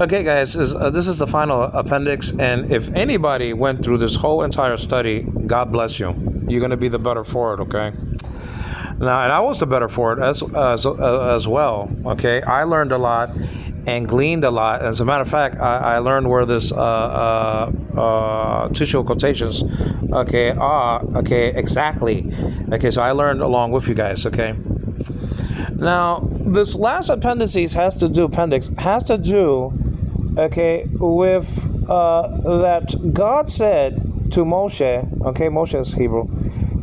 Okay, guys, this is the final appendix, and if anybody went through this whole entire study, God bless you. You're going to be the better for it, okay? Now, and I was the better for it as well, okay? I learned a lot and gleaned a lot. As a matter of fact, I learned where this tissue quotations, okay, are, okay, exactly. Okay, so I learned along with you guys, okay? Now, this last appendix has to do, okay, with that God said to Moshe, okay, Moshe is Hebrew.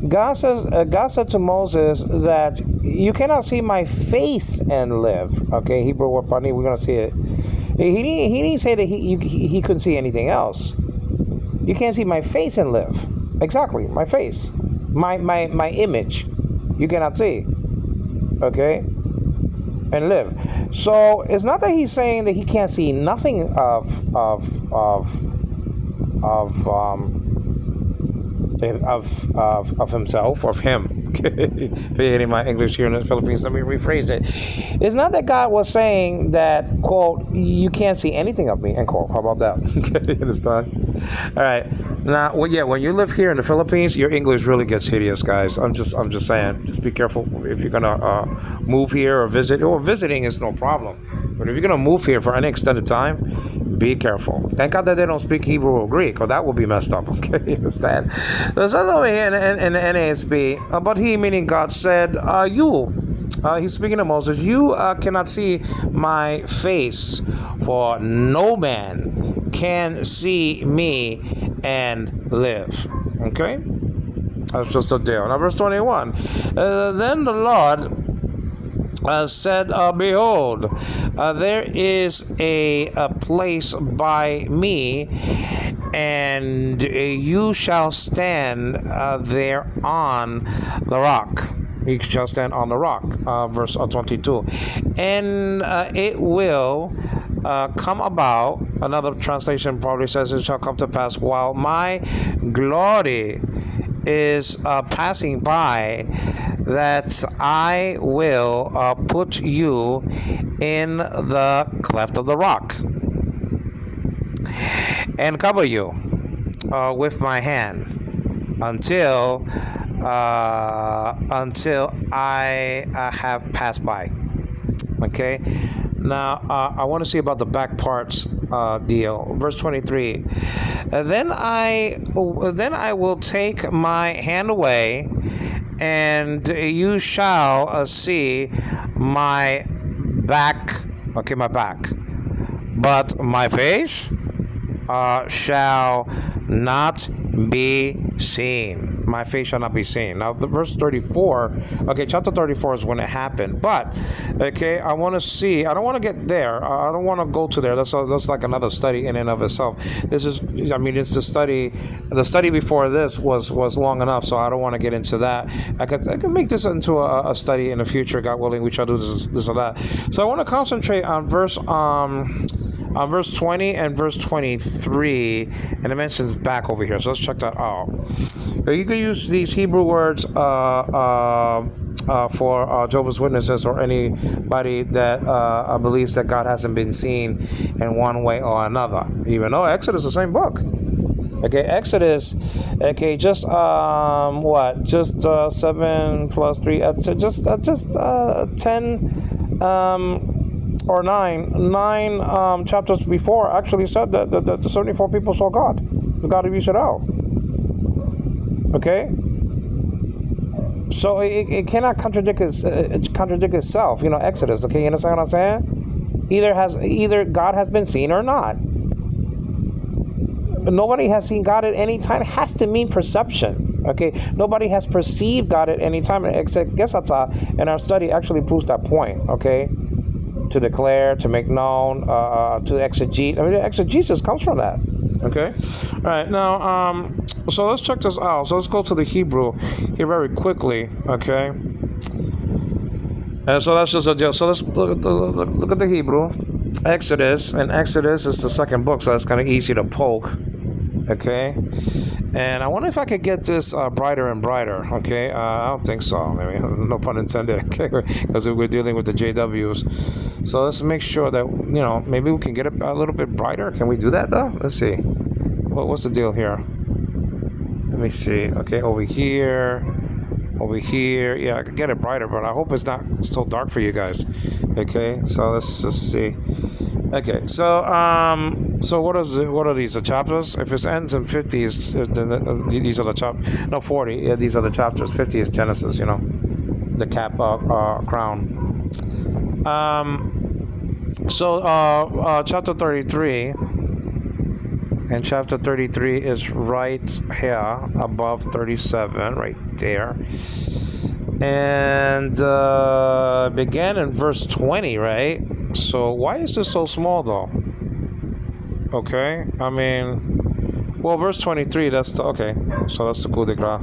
God said to Moses that you cannot see my face and live. Okay, Hebrew word pani, we're gonna see it. He didn't say that he couldn't see anything else. You can't see my face and live. Exactly, my face, my image. You cannot see. Okay, and live. So it's not that he's saying that he can't see nothing of himself, of him. Forgetting my English here in the Philippines, let me rephrase it. It's not that God was saying that, quote, you can't see anything of me, end quote. How about that? Okay, you understand? All right. Now, well, yeah, when you live here in the Philippines, your English really gets hideous, guys. I'm just saying. Just be careful if you're gonna move here or visit. Or visiting is no problem, but if you're gonna move here for any extended time, be careful. Thank God that they don't speak Hebrew or Greek, or that would be messed up. Okay, you understand? There's another over here in the NASB, but he, meaning God, said, you. He's speaking to Moses. You cannot see my face, for no man can see me and live. Okay, that's just a deal. Now, verse 21. Then the Lord said, behold, there is a place by me, and you shall stand there on the rock. You shall stand on the rock. Verse 22. And it will come about, another translation probably says, it shall come to pass while my glory is passing by, that I will put you in the cleft of the rock and cover you with my hand until I have passed by. Okay. Now I want to see about the back parts deal. Verse 23. Then I will take my hand away, and you shall see my back. Okay, my back, but my face shall not be seen. My face shall not be seen. Now, the verse 34. Okay, chapter 34 is when it happened. But okay, I want to see. I don't want to get there. I don't want to go to there. That's like another study in and of itself. This is. I mean, it's the study. The study before this was long enough, so I don't want to get into that. I could make this into a study in the future, God willing. We shall do this or that. So I want to concentrate on verse 20 and verse 23, and it mentions back over here. So let's check that out. You can use these Hebrew words for Jehovah's Witnesses or anybody that believes that God hasn't been seen in one way or another. Even though Exodus is the same book. Okay, Exodus. Okay, just what? Just 7 plus 3. Just 10. Or nine chapters before actually said that the 74 people saw God, the God of Israel. Okay, so it cannot contradict itself. You know, Exodus. Okay, you understand what I'm saying? Either God has been seen or not. Nobody has seen God at any time. It has to mean perception. Okay, nobody has perceived God at any time. Except Gesatza in our study actually proves that point. Okay. To declare, to make known, to exegete. I mean, the exegesis comes from that. Okay? All right, now, so let's check this out. So let's go to the Hebrew here very quickly, okay? And so that's just a deal. So let's look at the Hebrew. Exodus, and Exodus is the second book, so it's kind of easy to poke, okay? And I wonder if I could get this brighter and brighter. Okay, I don't think so. I mean, no pun intended. Because we're dealing with the JWs. So let's make sure that maybe we can get it a little bit brighter. Can we do that though? Let's see. What's the deal here? Let me see. Okay, over here. Yeah, I could get it brighter, but I hope it's not so dark for you guys. Okay, so let's just see. Okay, so what are these? The chapters? If it ends in 50, these are the chapters. No, 40. Yeah, these are the chapters. 50 is Genesis. The cap crown. So chapter 33, and chapter 33 is right here above 37, right there. And began in verse 20, right? So why is this so small though? Okay, I mean, well, verse 23, that's the, okay, so that's the coup de grace.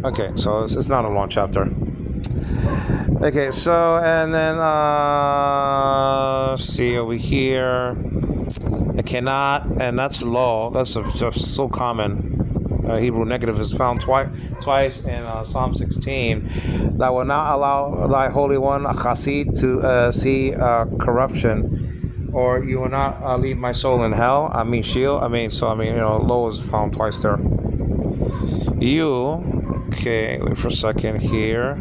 Okay, so it's not a long chapter. Okay, so, and then, see over here, I cannot, and that's low, that's just so common. Hebrew negative is found twice in Psalm 16. That will not allow thy Holy One, a chassid, to see corruption, or you will not leave my soul in hell. I mean, shield. Low is found twice there. You, okay, wait for a second here.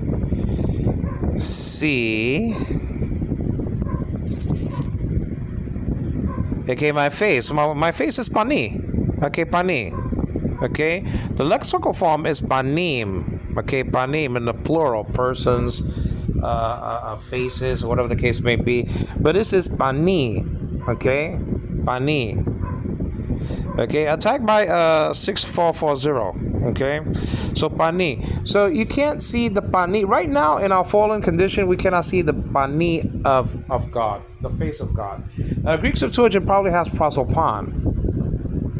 See. Okay, my face. My face is pani. Okay, pani. Okay, the lexical form is panim. Okay, panim in the plural, persons, faces, whatever the case may be. But this is pani. Okay, pani. Okay, attacked by 6440. Okay, so pani. So you can't see the pani right now in our fallen condition. We cannot see the pani of God, the face of God. Greek Septuagint probably has prosopan.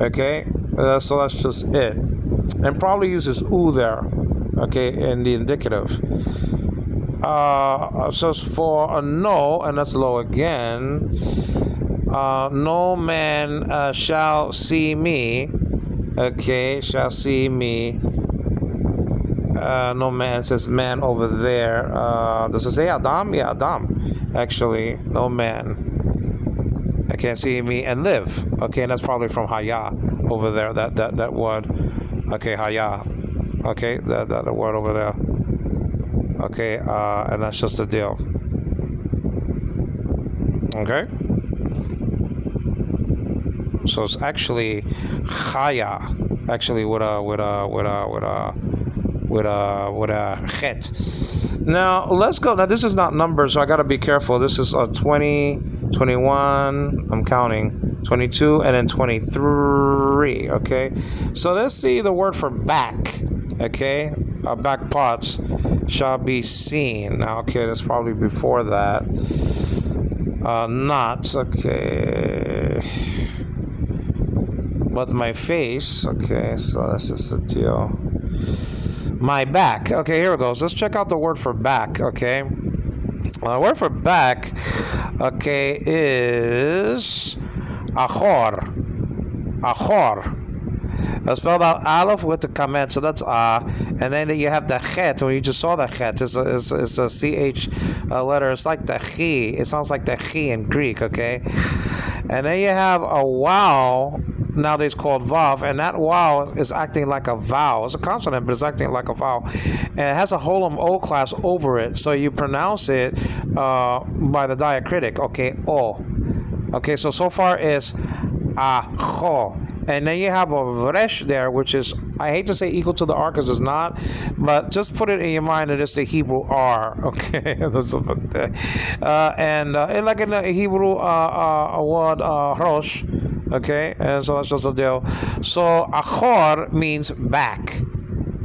Okay. So that's just it, and probably uses u there, okay, in the indicative. So it's for a no, and that's low again. No man shall see me, okay, shall see me. No man, says man over there. Does it say Adam? Yeah, Adam. Actually, no man. I can't see me and live. Okay, and that's probably from Haya over there. That word. Okay, Haya. Okay, that word over there. Okay, and that's just the deal. Okay. So it's actually Chaya, actually with a chet. Now let's go. Now this is not numbers, so I gotta be careful. This is 20, 21. I'm counting 22, and then 23. Okay, so let's see the word for back. Okay, back parts shall be seen. Now, okay, that's probably before that. Not okay. But my face. Okay, so that's just a deal. My back. Okay, here it goes. Let's check out the word for back. Okay, the word for back, okay, is achor. Achor. Spelled out aleph with the kamet, so that's and then you have the chet. When you just saw the chet, it's a ch letter. It's like the chi. It sounds like the chi in Greek. Okay, and then you have a wow. Nowadays called vav, and that wow is acting like a vowel. It's a consonant, but it's acting like a vowel, and it has a holum o class over it, so you pronounce it by the diacritic. Okay, o. Okay, so far is acho, and then you have a resh there, which is, I hate to say equal to the r because it's not, but just put it in your mind that it's the Hebrew r. Okay, and like in the Hebrew word rosh. Okay, and so that's just the deal. So achor means back.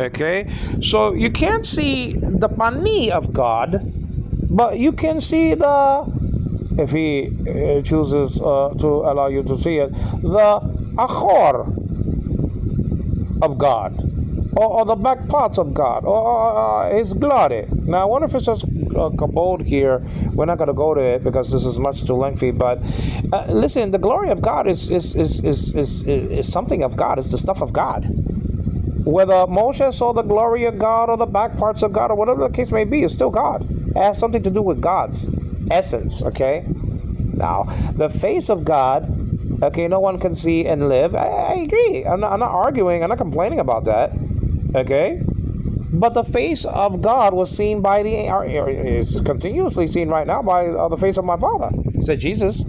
Okay, so you can't see the pani of God, but you can see if he chooses to allow you to see it, the achor of God, or the back parts of God, or his glory. Now I wonder if it says cabode here. We're not going to go to it because this is much too lengthy. But listen, the glory of God is something of God. It's the stuff of God. Whether Moshe saw the glory of God or the back parts of God or whatever the case may be, it's still God. It has something to do with God's essence, okay? Now, the face of God, okay, no one can see and live. I agree. I'm not arguing. I'm not complaining about that, okay? But the face of God was seen by is continuously seen right now by the face of my Father, said Jesus.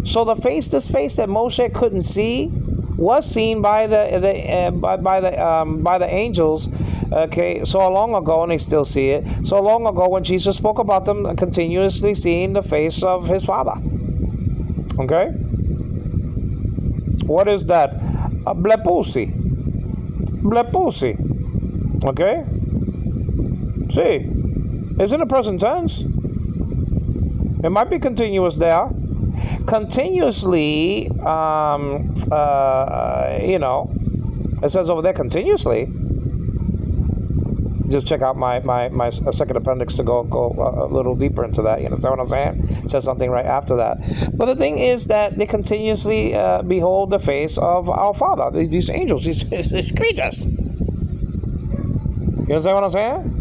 So this face that Moshe couldn't see, was seen by the angels, okay, so long ago, and they still see it. So long ago, when Jesus spoke about them continuously seeing the face of his Father. Okay, what is that? Blepusi. Okay, see, it's in the present tense. It might be continuous there. Continuously, it says over there continuously. Just check out my second appendix to go a little deeper into that. You understand what I'm saying? It says something right after that. But the thing is that they continuously behold the face of our Father. These angels, these creatures. You understand what I'm saying?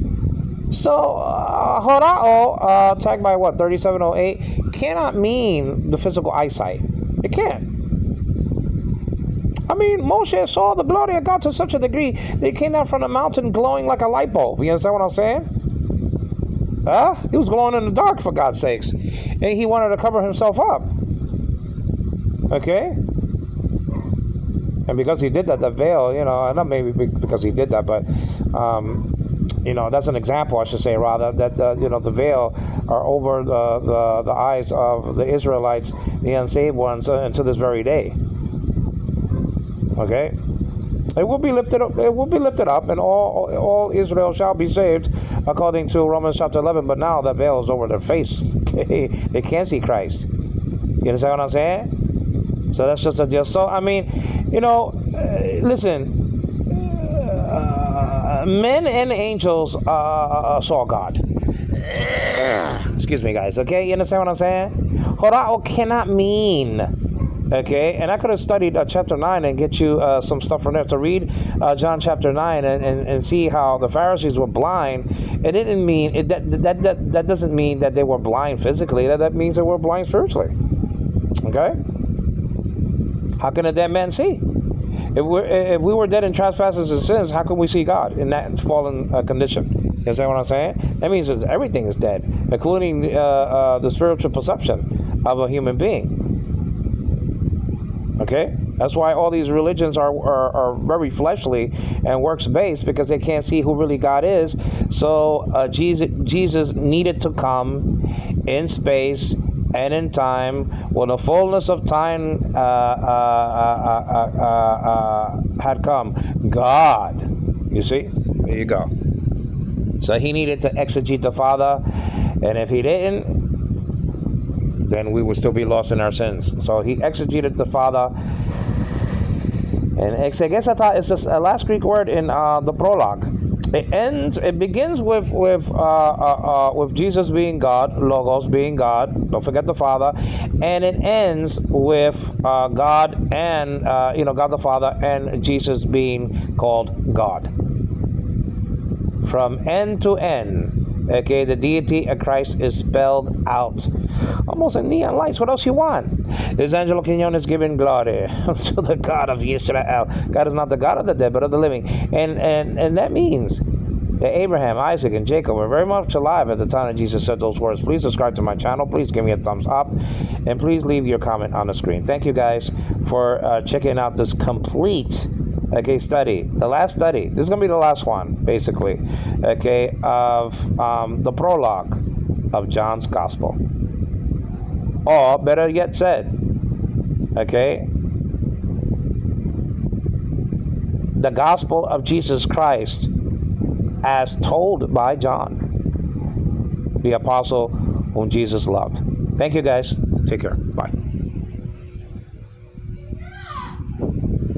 So, horao, tagged by 3708, cannot mean the physical eyesight. It can't. I mean, Moshe saw the glory of God to such a degree that he came down from the mountain glowing like a light bulb. You understand what I'm saying? He was glowing in the dark, for God's sakes. And he wanted to cover himself up. Okay? And because he did that, the veil, not maybe because he did that, but... that's an example, I should say, rather, that the veil are over the eyes of the Israelites, the unsaved ones, until this very day. Okay, it will be lifted up. It will be lifted up, and all Israel shall be saved, according to Romans chapter 11. But now that veil is over their face. Okay, they can't see Christ. You understand what I'm saying? So that's just a deal. So I mean, listen. Men and angels saw God. Excuse me, guys. Okay, you understand what I'm saying? Horao cannot mean. Okay, and I could have studied chapter 9 and get you some stuff from there to read John chapter 9 and see how the Pharisees were blind. It didn't mean that doesn't mean that they were blind physically. That means they were blind spiritually. Okay, how can a dead man see? If we were dead in trespasses and sins, how can we see God in that fallen condition? You understand what I'm saying? That means that everything is dead, including the spiritual perception of a human being. Okay? That's why all these religions are very fleshly and works-based, because they can't see who really God is. So Jesus needed to come in space and in time, when the fullness of time had come. God, you see? There you go. So he needed to exegete the Father, and if he didn't, then we would still be lost in our sins. So he exegeted the Father. And exegesata is a last Greek word in the prologue. It begins with Jesus being God, Logos being God. Don't forget the Father, and it ends with God and God the Father and Jesus being called God. From end to end, okay, the deity of Christ is spelled out. Almost in neon lights. What else you want? This Angelo Quinones giving glory to the God of Israel. God is not the God of the dead, but of the living. And that means that Abraham, Isaac, and Jacob were very much alive at the time that Jesus said those words. Please subscribe to my channel. Please give me a thumbs up. And please leave your comment on the screen. Thank you guys for checking out this complete study. The last study. This is going to be the last one, basically, of the prologue of John's Gospel. Or, better yet said, the Gospel of Jesus Christ as told by John, the apostle whom Jesus loved. Thank you, guys. Take care. Bye.